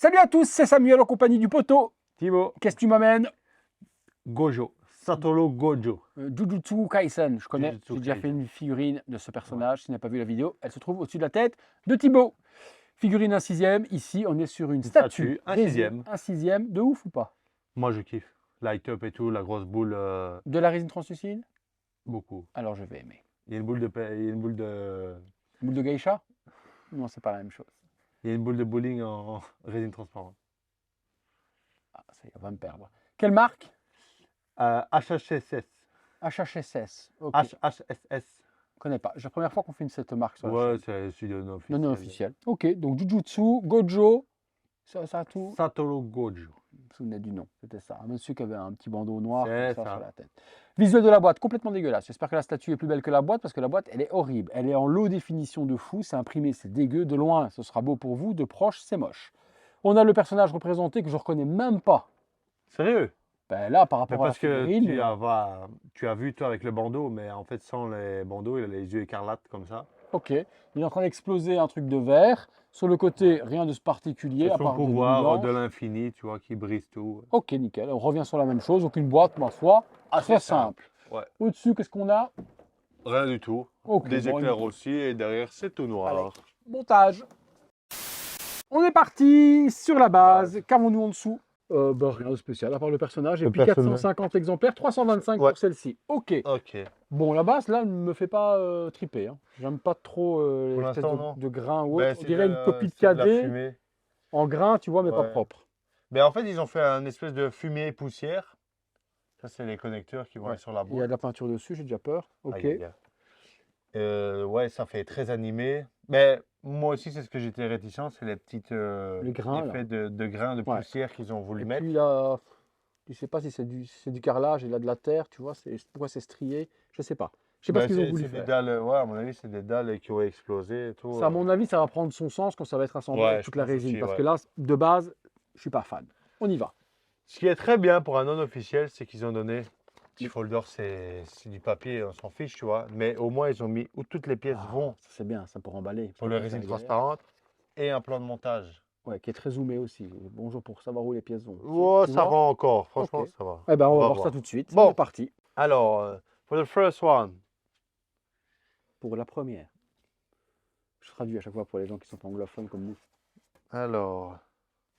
Salut à tous, c'est Samuel en compagnie du poteau. Thibaut. Qu'est-ce que tu m'amènes? Gojo. Satoru Gojo. Jujutsu Kaisen, je connais. Jujutsu J'ai déjà Kaisen. fait une figurine de ce personnage. Si tu n'as pas vu la vidéo, elle se trouve au-dessus de la tête de Thibaut. Figurine 1/6. Ici, on est sur une statue. Un sixième. Un 6e. De ouf ou pas? Moi, je kiffe. Light up et tout, la grosse boule, De la résine translucide? beaucoup. Alors, je vais aimer. Il y a une boule de... Il y a une boule de... Boule de geisha? Non, c'est pas la même chose. Il y a une boule de bowling en résine transparente. Ah, ça va me perdre. Quelle marque? HHSS. HHSS. Ok. HHSS. Je connais pas. C'est la première fois qu'on fait cette marque sur la Ouais, chaîne. c'est studio non officiel. Non officiel. Ok, donc Jujutsu, Gojo, ça a tout. Satoru Gojo. Je me souvenais du nom, c'était ça. Un monsieur qui avait un petit bandeau noir C'est comme ça ça. sur la tête. Visuel de la boîte, complètement dégueulasse. J'espère que la statue est plus belle que la boîte parce que la boîte, elle est horrible. Elle est en low définition de fou, c'est imprimé, c'est dégueu. De loin, ce sera beau pour vous, de proche, c'est moche. On a le personnage représenté que je reconnais même pas. Sérieux? Ben là, par rapport Mais à la parce que figurine, tu as vu toi avec le bandeau, mais en fait sans les bandeaux, il a les yeux écarlates comme ça. ok. Il est en train d'exploser un truc de verre. Sur le côté, rien de particulier. C'est à son part des pouvoir blanches. de l'infini, tu vois, qui brise tout. Ok, nickel. On revient sur la même chose. Donc une boîte, ma foi, très simple. Ouais. Au-dessus, qu'est-ce qu'on a? Rien du tout. Ok, Des bon, éclairs aussi, et derrière c'est tout noir. Allez. Montage. On est parti sur la base. Qu'avons-nous en dessous? Rien de spécial, à part le personnage. Et Le puis personnage. 450 exemplaires, 325 Ouais. pour celle-ci. Ok. Ok. Bon, la base, là, ne me fait pas triper. Hein. J'aime pas trop Pour l'espèce l'instant, non. de grain ou Ben, autre. On c'est dirait de une la- copie de c'est de la cadet fumée. en grain, tu vois, mais pas Ouais. propre. Mais en fait, ils ont fait un espèce de fumée et poussière. Ça, c'est les connecteurs qui vont Ouais. être sur la Il y a boîte. de la peinture dessus, j'ai déjà peur. Ok. Aïe, aïe, aïe. Ouais, ça fait très animé. Mais moi aussi, c'est ce que j'étais réticent, c'est les petites Les grains, là. effets de grains de Ouais. poussière qu'ils ont voulu Et mettre. puis là, je sais pas si c'est du carrelage, il a de la terre, tu vois, pourquoi c'est strié, je sais pas. Je sais pas Ben, ce qu'ils ont c'est voulu des faire. dalles, ouais, à mon avis, c'est des dalles qui ont explosé et tout. Ça, à mon avis, ça va prendre son sens quand ça va être assemblé Ouais, avec je toute la pense résine. aussi, Parce ouais. que là, de base, je suis pas fan. On y va. Ce qui est très bien pour un non officiel, c'est qu'ils ont donné. Petit folder, c'est du papier, on s'en fiche, tu vois. Mais au moins, ils ont mis où toutes les pièces vont Ça c'est bien, ça pour emballer. pour le résine transparente et un plan de montage. Ouais, qui est très zoomé aussi. Bonjour pour savoir où les pièces vont. Oh, Tu ça vois rend encore, franchement, Ok. ça va. Eh ben, on va voir voir. ça tout de suite. Bon. C'est parti Alors, for the first one. pour la première. Je traduis à chaque fois pour les gens qui sont pas anglophones comme nous. Alors,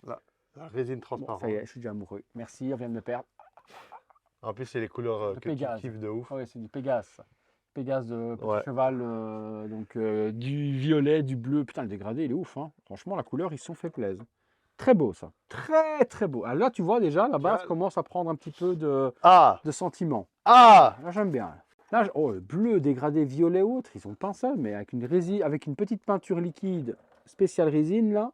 la résine Bon, transparente. ça y est, je suis déjà amoureux. Merci, on vient de me perdre. En plus, c'est les couleurs Le que tu Pégase. kiffes de ouf. Ah ouais, c'est du Pégase. Pégase de petit Ouais. cheval, du violet, du bleu. Putain, le dégradé, il est ouf. Hein. Franchement, la couleur, ils se sont fait plaisir. Très beau, ça. Très, très beau. Alors là, tu vois déjà, la base Tiens. commence à prendre un petit peu de Ah! sentiment. Ah! Là, j'aime bien. Là, oh, le bleu, dégradé, violet ou autre, ils ont peint ça, mais avec une résine, avec une petite peinture liquide spéciale résine, là.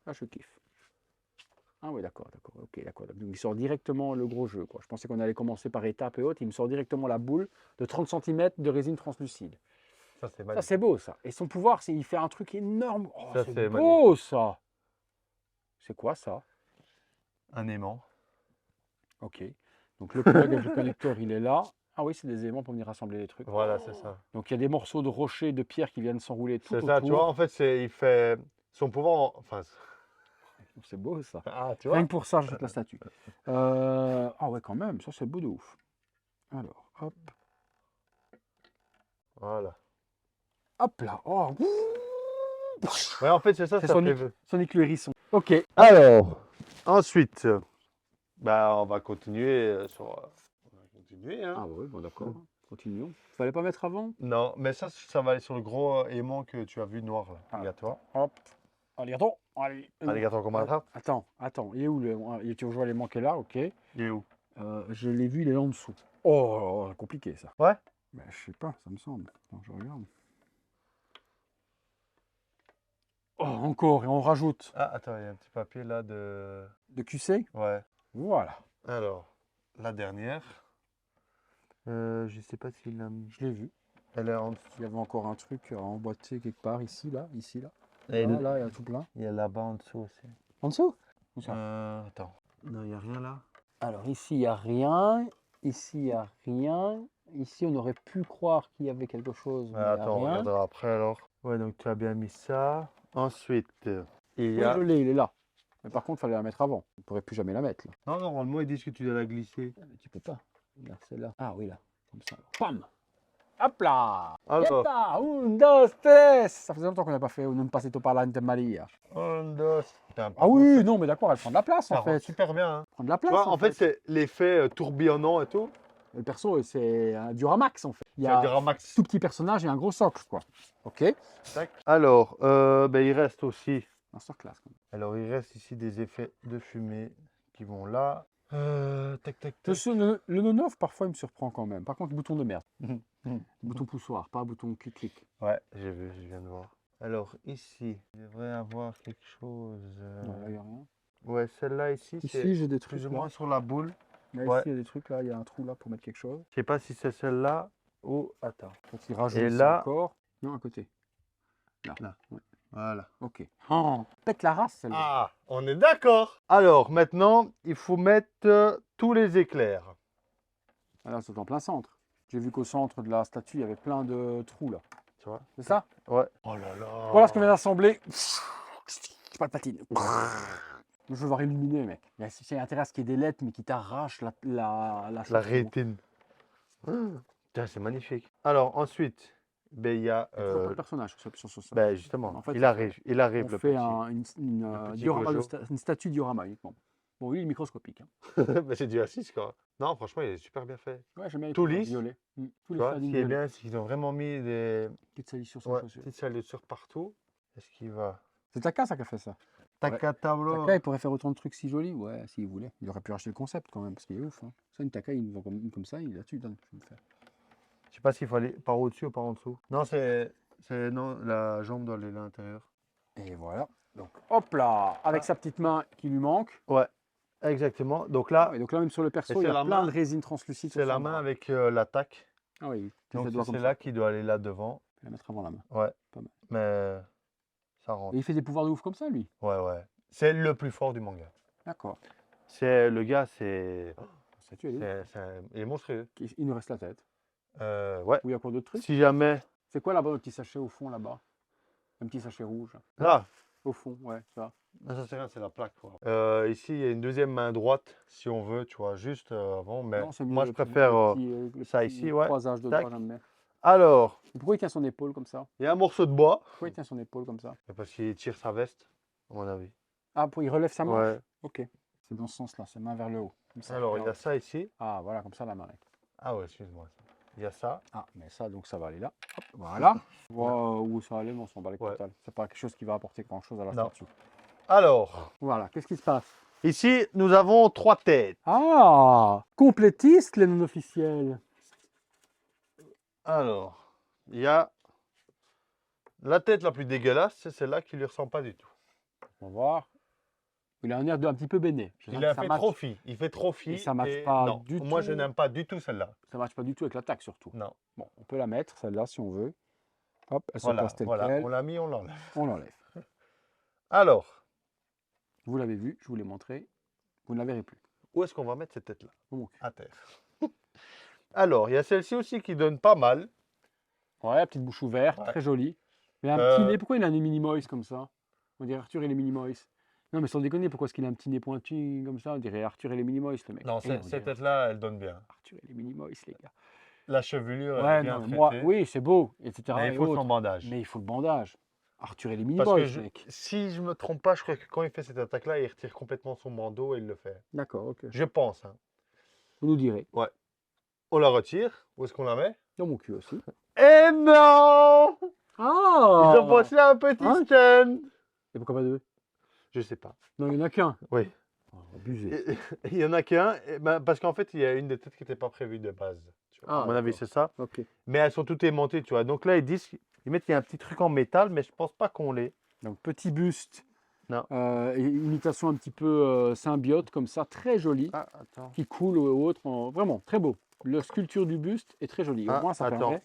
Là, je kiffe. Ah oui, d'accord, ok, d'accord. Donc, il sort directement le gros jeu, quoi. Je pensais qu'on allait commencer par étapes et autres. Il me sort directement la boule de 30 cm de résine translucide. Ça, c'est Ça, magnifique. c'est beau, ça. Et son pouvoir, c'est il fait un truc énorme. Oh, Ça, c'est c'est beau, ça. C'est quoi, ça? Un aimant. Ok. Donc, le plug avec le connecteur, il est là. Ah oui, c'est des éléments pour venir rassembler les trucs. Voilà, c'est ça. Donc, il y a des morceaux de rocher, de pierre qui viennent s'enrouler tout C'est autour. ça, tu vois, en fait, il fait son pouvoir. Enfin, C'est beau, ça. ah, tu Rien vois. que pour ça, j'achète la statue. Ah ouais, quand même. Ça, c'est beau de ouf. Alors, hop. Voilà. Hop là. Oh. Ouais, en fait, c'est ça, C'est ça Sonic. fait. Sonic le hérisson. Ok. Alors, ensuite, bah, on va continuer sur. On va continuer, hein. Ah oui, bon d'accord. Continuons. Fallait pas mettre avant? Non, mais ça va aller sur le gros aimant que tu as vu noir là. Ah. Regarde-toi. Hop. Alligator. Allez. Alligator comme ça. Attends. Il est où tu vois les manquer là, ok. Il est où? Je l'ai vu, il est là en dessous. Oh, compliqué ça. Ouais. Ben, je sais pas, ça me semble. Attends, je regarde. Oh, encore, et on rajoute. Ah, attends, il y a un petit papier là de. De QC. Ouais. Voilà. Alors, la dernière. Je sais pas s'il a. Je l'ai vu. Elle est en dessous. Il y avait encore un truc emboîté quelque part, ici, là. Et Là, il y a tout plein. il y a là-bas en dessous aussi. En dessous? Où ça? Attends. Non, il n'y a rien là. Alors ici, il n'y a rien. Ici, il n'y a rien. Ici, on aurait pu croire qu'il y avait quelque chose, mais il n'y a Attends, on rien. regardera après alors. Ouais, donc tu as bien mis ça. Ensuite, il y Oui, a... je l'ai, il est là. Mais par contre, il fallait la mettre avant. On ne pourrait plus jamais la mettre. Là. Non, normalement, ils disent que tu dois la glisser. Mais tu peux pas. Regarde celle-là. Ah oui, là. Comme ça. Pam. Hop là. Alors, Eta, un, dos, tres. Ça faisait longtemps qu'on n'a pas fait un pasito parlante Maria. un, deux... Putain, par Ah contre, oui, non, mais d'accord, elle prend de la place ça en rend fait. super bien. Hein. Prend de la Tu place. vois, en fait, c'est l'effet tourbillonnant et tout. Le perso, c'est un Duramax en fait. Il y Ça a dira un max. tout petit personnage et un gros socle, quoi. Ok. Tac. Alors, ben, il reste aussi... Master class. Quand même. Alors, il reste ici des effets de fumée qui vont là. Tac, tac, tac. Le non-off, parfois, il me surprend quand même. Par contre, bouton de merde. Bouton poussoir, pas bouton clic-clic. Ouais, j'ai vu, je viens de voir. Alors, ici, il devrait avoir quelque chose. Non, là, il n'y a rien. Ouais, celle-là ici, Ici, c'est j'ai des trucs plus ou là. moins sur la boule. Là, Ouais. ici, il y a des trucs là. Il y a un trou là pour mettre quelque chose. Je sais pas si c'est celle-là ou... Attends. Donc, il rajoute Et ici là- encore. Non, à côté. Là. Là. Ouais. Voilà. Ok. Oh, pète la race, celle-là. Ah, on est d'accord. Alors, maintenant, il faut mettre tous les éclairs. Ah, là, c'est en plein centre. J'ai vu qu'au centre de la statue, il y avait plein de trous là. Tu vois? C'est ça? Ouais. Oh là là. Voilà ce qu'on vient d'assembler. J'ai pas de patine. Je veux voir illuminer, mec. Il y a c'est intérêt à ce qu'il y ait des lettres, mais qui t'arrachent la La statue. rétine. Putain, c'est magnifique. Alors, ensuite, ben, il y a... Il y a trois personnages sur ça. ben, justement, En fait, il arrive On le fait petit. une petit diorama Gojo. une statue diorama uniquement. Bon, lui, il est microscopique. Hein. Ben, c'est du A6, quoi. Non, franchement, il est super bien fait. Ouais, j'aime bien les Tout couleurs lisse. violets. Tous Tu les vois, ce fadings qui est violets. bien, c'est qu'ils ont vraiment mis des Petite salissure sur ouais, chaussure. petites salissures partout. Est-ce qu'il va... C'est Taka, ça, qui a fait ça. Taka tableau. Taka, il pourrait faire autant de trucs si jolis. Ouais, s'il voulait. Il aurait pu acheter le concept quand même, parce qu'il est ouf. Hein. Ça, une Taka, il vend comme ça, il là-dessus, donne. Je vais le faire. Je sais pas s'il faut aller par au-dessus ou par en dessous. Non, non, la jambe doit aller là à l'intérieur. Et voilà. Donc, hop là, avec sa petite main qui lui manque. Ouais, exactement. Donc là, Et donc là, même sur le perso, Et il y c'est a la plein main- de résine translucide. c'est sur la son main bras. avec l'attaque. Ah oui, Donc ses doigts comme c'est ça. là qui doit aller là devant. Je vais la mettre avant la main. Ouais. Pas mal. Mais ça Et rentre. il fait des pouvoirs de ouf comme ça, lui. Ouais, ouais. C'est le plus fort du manga. D'accord. C'est le gars, c'est La statue, elle est ouf. il est monstrueux. Il nous reste la tête. Ouais. Ou il y a encore d'autres trucs. Si jamais C'est quoi là-bas, le petit sachet au fond, là-bas? Un petit sachet rouge. là, Au fond, ouais, ça. non, ça c'est rien, c'est la plaque. Quoi. Ici, il y a une deuxième main droite, si on veut, tu vois, juste avant. Mais Non, c'est mieux moi, le je préfère le ça petit ici, ouais. croisage de Tac. doigts, j'aime bien. Alors, Et pourquoi il tient son épaule comme ça? il y a un morceau de bois. Pourquoi il tient son épaule comme ça? Parce qu'il tire sa veste, à mon avis. Ah, il relève sa main? Ouais. Ok. C'est dans ce sens-là, c'est main vers le haut. Comme ça. Alors, il y a ça ici. Ah, voilà, comme ça la main. Est. Ah ouais, excuse-moi. Il y a ça. Ah, mais ça, donc ça va aller là. Hop, voilà. Wow, où ça allait, mais on s'en bat les Ouais. totales. C'est pas quelque chose qui va apporter grand-chose à la Non. statue. Alors, Voilà, qu'est-ce qui se passe? ici, nous avons 3 têtes. Ah, complétiste les non officiels. Alors, il y a la tête la plus dégueulasse, c'est celle-là qui lui ressemble pas du tout. On va voir. Il a un air un petit peu béné. Je Il dirais a que ça fait match- trophy. Il fait trophy. Et ça matche pas non. du Moi, tout. je n'aime pas du tout celle-là. Ça matche pas du tout avec l'attaque surtout. Non. Bon, on peut la mettre, celle-là, si on veut. Hop, elle se Voilà, place telle voilà. quelle. On l'a mis, on l'enlève. On l'enlève. Alors, Vous l'avez vu, je vous l'ai montré. Vous ne la verrez plus. où est-ce qu'on va mettre cette tête-là? Dans mon cul. À terre. Alors, il y a celle-ci aussi qui donne pas mal. Ouais, petite bouche ouverte, Ouais. très jolie. Mais un petit nez, pourquoi il a un nez Minimoys comme ça? On dirait Arthur et les Minimoys. Non, mais sans déconner, pourquoi est-ce qu'il a un petit nez pointu comme ça? On dirait Arthur et les Minimoys, le mec. Non, Eh, on cette dirait tête-là, elle donne bien. Arthur et les Minimoys, les gars. La chevelure, elle Ouais, est bien non, mais traitée. moi, oui, c'est beau, etc. Mais et il faut autres. son bandage. Mais il faut le bandage. Arthur et les Parce Minimoys, que mec. si je me trompe pas, je crois que quand il fait cette attaque-là, il retire complètement son bandeau et il le fait. D'accord, ok. Je pense. Hein. Vous nous direz. On la retire. Où est-ce qu'on la met? Dans mon cul aussi. Eh non! Ah! Ils ont pensé à un petit Hein? stand. Et pourquoi pas deux? Je sais pas. Non, il n'y en a qu'un. Oui. Oh, abusé. Et- Il y en a qu'un, parce qu'en fait, il y a une des têtes qui n'était pas prévue de base. Tu vois. Ah, à mon avis, d'accord. c'est ça. Ok. Mais elles sont toutes aimantées, tu vois. Donc là, ils mettent qu'il y a un petit truc en métal, mais je pense pas qu'on l'ait. Donc, petit buste. Non. Et imitation un petit peu symbiote, comme ça, très jolie. Ah, attends. Qui coule ou autre. Vraiment, très beau. La sculpture du buste est très jolie. Au Ah, moins, ça attends. permet.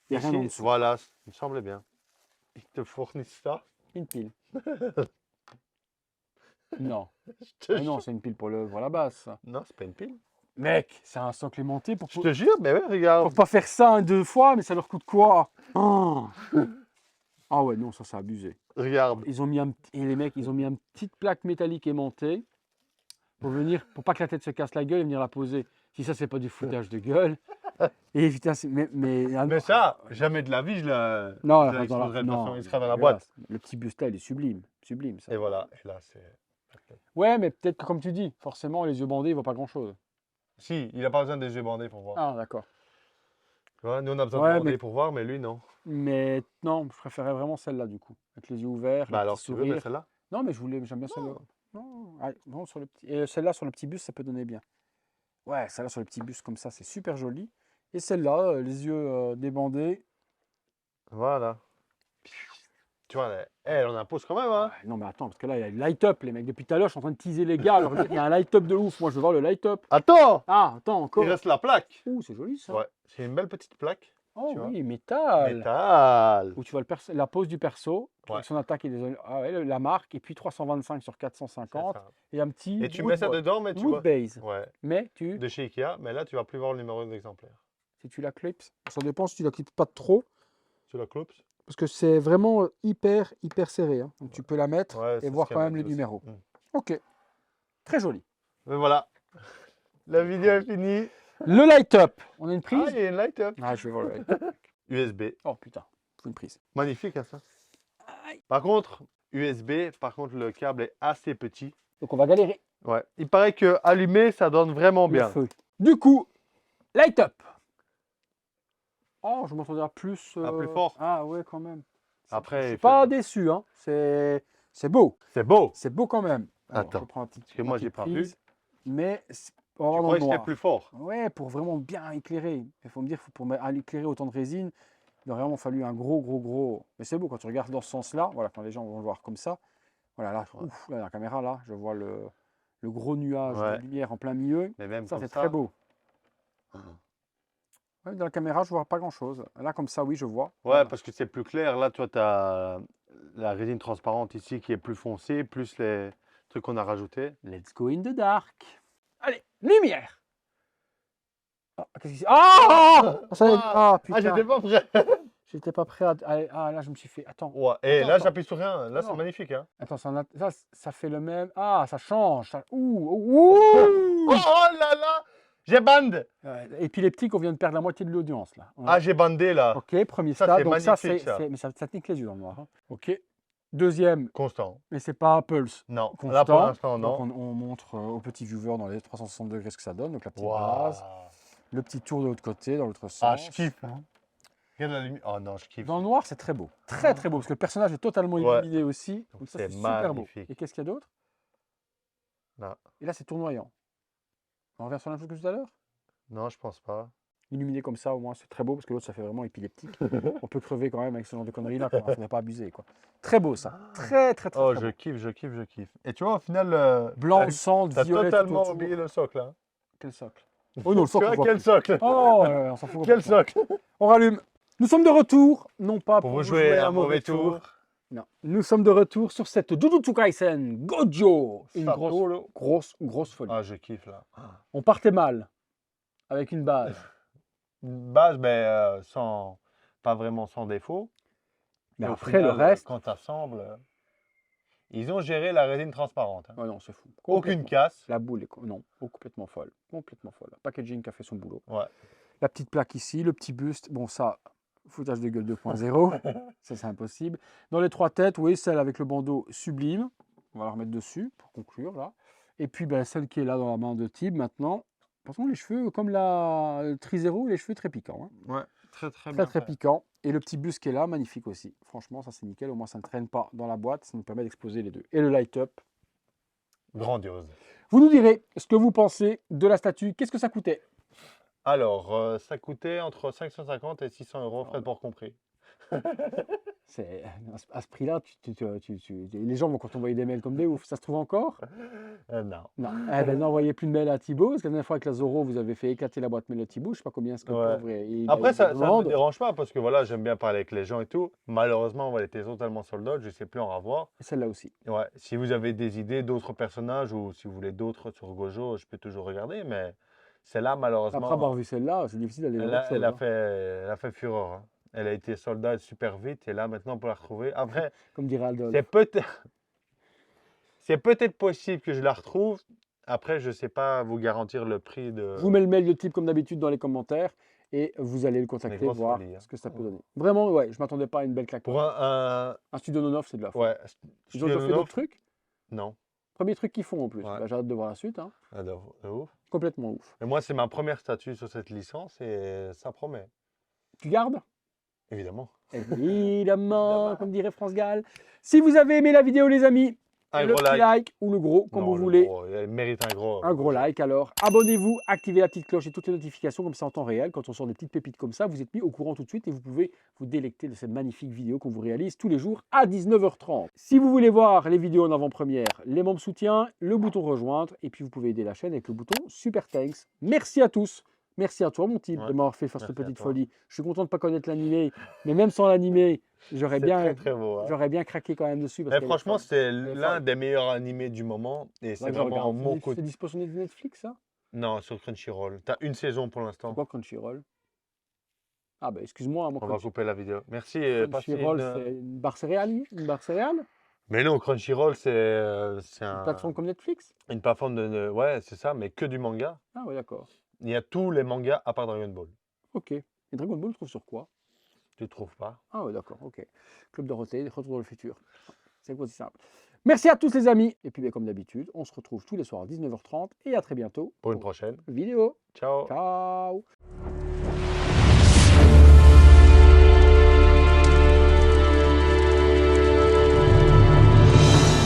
Il n'y a rien en Ici, dessous. voilà, il me semblait bien. Ils te fournissent ça. Une pile. Non. Je te Ah non, jure. c'est une pile pour la base, ça. Non, c'est pas une pile. Mec, c'est un socle aimanté pour Je te jure, mais ouais, regarde. pas faire ça 2 fois, mais ça leur coûte quoi? Oh. Ah ouais, non, ça c'est abusé. Regarde. Ils ont mis et les mecs, ils ont mis une petite plaque métallique aimantée pour pas que la tête se casse la gueule et venir la poser. Si ça, c'est pas du foutage de gueule. Et putain, Mais ça, jamais de la vie, non, je l'exposerai de toute façon. Il sera dans la dégueulasse. boîte. Le petit buste là, il est sublime. Sublime, ça. Et voilà. Et là, c'est. Ouais, mais peut-être que comme tu dis, forcément, les yeux bandés, ils voient pas grand-chose. Si, il n'a pas besoin des yeux bandés pour voir. Ah, d'accord. Tu vois, nous, on a besoin Ouais, de bandés mais- pour voir, mais lui, non. Mais non, je préférais vraiment celle-là, du coup. Avec les yeux ouverts, Bah le alors, petit tu veux mettre sourire. celle-là? Non, mais j'aime bien celle-là. Non, ah, non, sur le petit... Et celle-là, sur le petit buste, ça peut donner bien. Ouais, celle-là, sur le petit buste, comme ça, c'est super joli. Et celle-là, les yeux débandés. Voilà. Tu vois, elle en impose quand même, hein. Ouais, non, mais attends, parce que là, il y a le light-up, les mecs. Depuis tout à l'heure, je suis en train de teaser les gars. Alors, il y a un light-up de ouf. Moi, je veux voir le light-up. Attends! Ah, attends, encore. Il reste la plaque. Ouh, c'est joli, ça. Ouais, c'est une belle petite plaque. Oh tu vois. oui, métal. Métal. Où tu vois la pose du perso, Ouais. avec son attaque et la marque, et puis 325 sur 450, C'est ça. et un petit Et tu mets ça dedans, mais tu vois. wood base. Ouais. Mais De chez Ikea, mais là, tu vas plus voir le numéro d'exemplaire. si tu la clips, ça dépend si tu la clips pas trop, Tu la clopes? parce que c'est vraiment hyper serré. Hein. Donc tu peux la mettre Ouais, et c'est voir ce quand qu'elle même les met aussi. numéros. Mm. Ok, très joli. Mais voilà. La vidéo est finie. Le light up, on a une Ah, prise. il y a une light up. Ah, je vais voir le light up. USB. Oh putain, faut une prise. Magnifique, hein, ça. Aïe. Par contre, USB, par contre, le câble est assez petit. Donc on va galérer. Ouais. Il paraît que allumé, ça donne vraiment Le bien. feu. Du coup, light up. Oh, je m'entendais plus. Plus fort. Ah ouais, quand même. Après, Je suis il pas fait- déçu, hein. C'est beau. c'est beau. C'est beau quand même. Alors, Attends, je prends un petit, parce que moi, une j'ai petite pas vu. prise, mais on va Je voir dans croyais le que c'était noir. plus fort. Ouais, pour vraiment bien éclairer. Il faut me dire, pour éclairer autant de résine, il aurait vraiment fallu un gros. Mais c'est beau quand tu regardes dans ce sens-là. Voilà, quand les gens vont le voir comme ça. Voilà, là, Ouais. ouf, là, la caméra, là, je vois le gros nuage Ouais. de lumière en plein milieu. Mais même Ça, comme c'est très beau. Ouais, Ouais, dans la caméra, je vois pas grand-chose. Là, comme ça, oui, je vois. Ouais, Voilà. parce que c'est plus clair. Là, toi, tu as la résine transparente ici qui est plus foncée, plus les trucs qu'on a rajoutés. Let's go in the dark. Allez, lumière. Ah, qu'est-ce qui putain. j'étais pas prêt. J'étais pas prêt Ah, là, je me suis fait. Attends. Ouais. Et là, Attends. j'appuie sur rien. Là, c'est Non. magnifique. Hein. Attends, ça fait le même. Ah, ça change. Ouh. Oh là là! J'ai bandé. Épileptique, on vient de perdre la moitié de l'audience, là. Ah, j'ai bandé là. Ok, premier Ça, stade. c'est Donc, ça, magnifique, ça. mais ça te nique les yeux dans le noir. Hein. Ok. Deuxième, Constant. mais c'est pas Pulse. Non. Constant. Là, pour l'instant, Donc, non. on montre aux petits viewers dans les 360 degrés ce que ça donne. Donc, la petite Waouh. base. Le petit tour de l'autre côté, dans l'autre sens. Ah, je kiffe. Hein. Regarde la lumière. Oh non, je kiffe. Dans le noir, c'est très beau. Très beau, parce que le personnage est totalement Ouais. illuminé aussi. Donc, Donc ça, c'est c'est super beau. magnifique. Et qu'est-ce qu'il y a d'autre? Là. Et là, c'est tournoyant. On revient sur la même chose que tout à l'heure? Non, je pense pas. Illuminé comme ça, au moins, c'est très beau, parce que l'autre, ça fait vraiment épileptique. On peut crever quand même avec ce genre de conneries-là. Il ne faudrait pas abuser, quoi. Très beau, ça. Très Oh, beau. je kiffe. Et tu vois, au final, Blanc, sang, t'as violet, tout totalement autour. oublié le socle. Hein. Quel socle? Oh non, le Tu socle, vois, on voit quel plus. socle? Oh, on s'en fout. Quel complètement. socle? On rallume. Nous sommes de retour, non pas Pour pour vous jouer un mauvais tour. Non. Nous sommes de retour sur cette Jujutsu Kaisen Gojo. Une Satoru. grosse folie. Ah, je kiffe là. On partait mal avec une base. Une base, mais pas vraiment sans défaut. Mais au après, le final, reste. quand tu assembles, ils ont géré la résine transparente. Hein. Oh non, c'est fou. Aucune Complètement. casse. La boule est non, complètement folle. Complètement folle. Packaging qui a fait son boulot. Ouais. La petite plaque ici, le petit buste. Bon, ça, foutage de gueule 2.0. Ça, c'est impossible. Dans les trois têtes, oui, celle avec le bandeau sublime. On va la remettre dessus pour conclure là. Et puis ben, celle qui est là dans la main de Tib maintenant. Par contre, les cheveux, comme la Trizero, les cheveux très piquants. Hein. Ouais, très bien. Très piquant. Et le petit buste qui est là, magnifique aussi. Franchement, ça c'est nickel. Au moins, ça ne traîne pas dans la boîte. Ça nous permet d'exposer les deux. Et le light-up. Grandiose. Vous nous direz ce que vous pensez de la statue. Qu'est-ce que ça coûtait? Alors, ça coûtait entre 550 et 600 euros, frais de port compris. C'est à ce prix-là, les gens vont quand t'envoyer des mails comme des ouf. Ça se trouve encore? Non. Non. Eh ben, n'envoyez plus de mails à Thibaut, parce que la dernière fois avec la Zoro, vous avez fait éclater la boîte mail de Thibaut. Je sais pas combien est-ce que le Ouais. pauvre il Après, ça ne me demande. dérange pas parce que voilà, j'aime bien parler avec les gens et tout. Malheureusement, on va était totalement sold out, je ne sais plus en avoir. Et celle-là aussi. Ouais. Si vous avez des idées d'autres personnages ou si vous voulez d'autres sur Gojo, je peux toujours regarder, mais celle-là, malheureusement, Après avoir vu celle-là, c'est difficile d'aller elle voir a, autre chose, hein. elle a fait fureur. Hein. Elle a été sold out super vite et là, maintenant, pour la retrouver. Après, Comme dirait Aldol. c'est peut-être possible que je la retrouve. Après, je ne sais pas vous garantir le prix de. Je vous mets le mail de type comme d'habitude dans les commentaires et vous allez le Les contacter, grosses voir folies, hein. ce que ça peut donner. Vraiment, ouais, je m'attendais pas à une belle claque. Pour un. Un studio non-off, c'est de la folie. Ouais. Ils ont déjà fait Studio d'autres trucs. Non. Premier truc qu'ils font en plus. Ouais. Bah, j'ai hâte de voir la suite. Hein. Ah, de ouf. Complètement ouf. Et moi, c'est ma première statue sur cette licence et ça promet. Tu gardes? Évidemment. Évidemment, comme dirait France Gall. Si vous avez aimé la vidéo, les amis, Un le gros petit like. like ou le gros, comme Non, vous le voulez. gros, elle mérite un gros. Un gros like alors. Abonnez-vous, activez la petite cloche et toutes les notifications comme ça en temps réel. Quand on sort des petites pépites comme ça, vous êtes mis au courant tout de suite et vous pouvez vous délecter de ces magnifiques vidéos qu'on vous réalise tous les jours à 19h30. Si vous voulez voir les vidéos en avant-première, les membres soutiens, le bouton rejoindre et puis vous pouvez aider la chaîne avec le bouton Super Thanks. Merci à tous. Merci à toi, mon type, Ouais, de m'avoir fait faire cette merci à petite toi. folie. Je suis content de ne pas connaître l'animé, mais même sans l'animé, j'aurais C'est bien, très très beau. Hein. j'aurais bien craqué quand même dessus. Parce Mais qu'elle est franchement, folle. c'est est l'un folle. des meilleurs animés du moment et Ouais, c'est que je vraiment regarde. mon coup. C'est dispo sur Netflix, ça? Non, sur Crunchyroll. T'as une saison pour C'est l'instant. quoi Crunchyroll? Ah bah excuse-moi, mon On va couper la vidéo. Merci. Et passez Crunchyroll, une- c'est une barre céréale? Une barre céréale? Mais non, Crunchyroll, c'est Une plateforme comme Netflix? une plateforme ouais, c'est ça, mais que du manga. Ah ouais, d'accord. Il y a tous les mangas à part Dragon Ball. Ok. Et Dragon Ball, on le trouve sur quoi? Tu ne trouves pas? Ah ouais, d'accord, ok. Club Dorothée, Retour dans le futur. C'est aussi simple. Merci à tous les amis. Et puis, comme d'habitude, on se retrouve tous les soirs à 19h30 et à très bientôt Pour une prochaine. vidéo. Ciao. Ciao.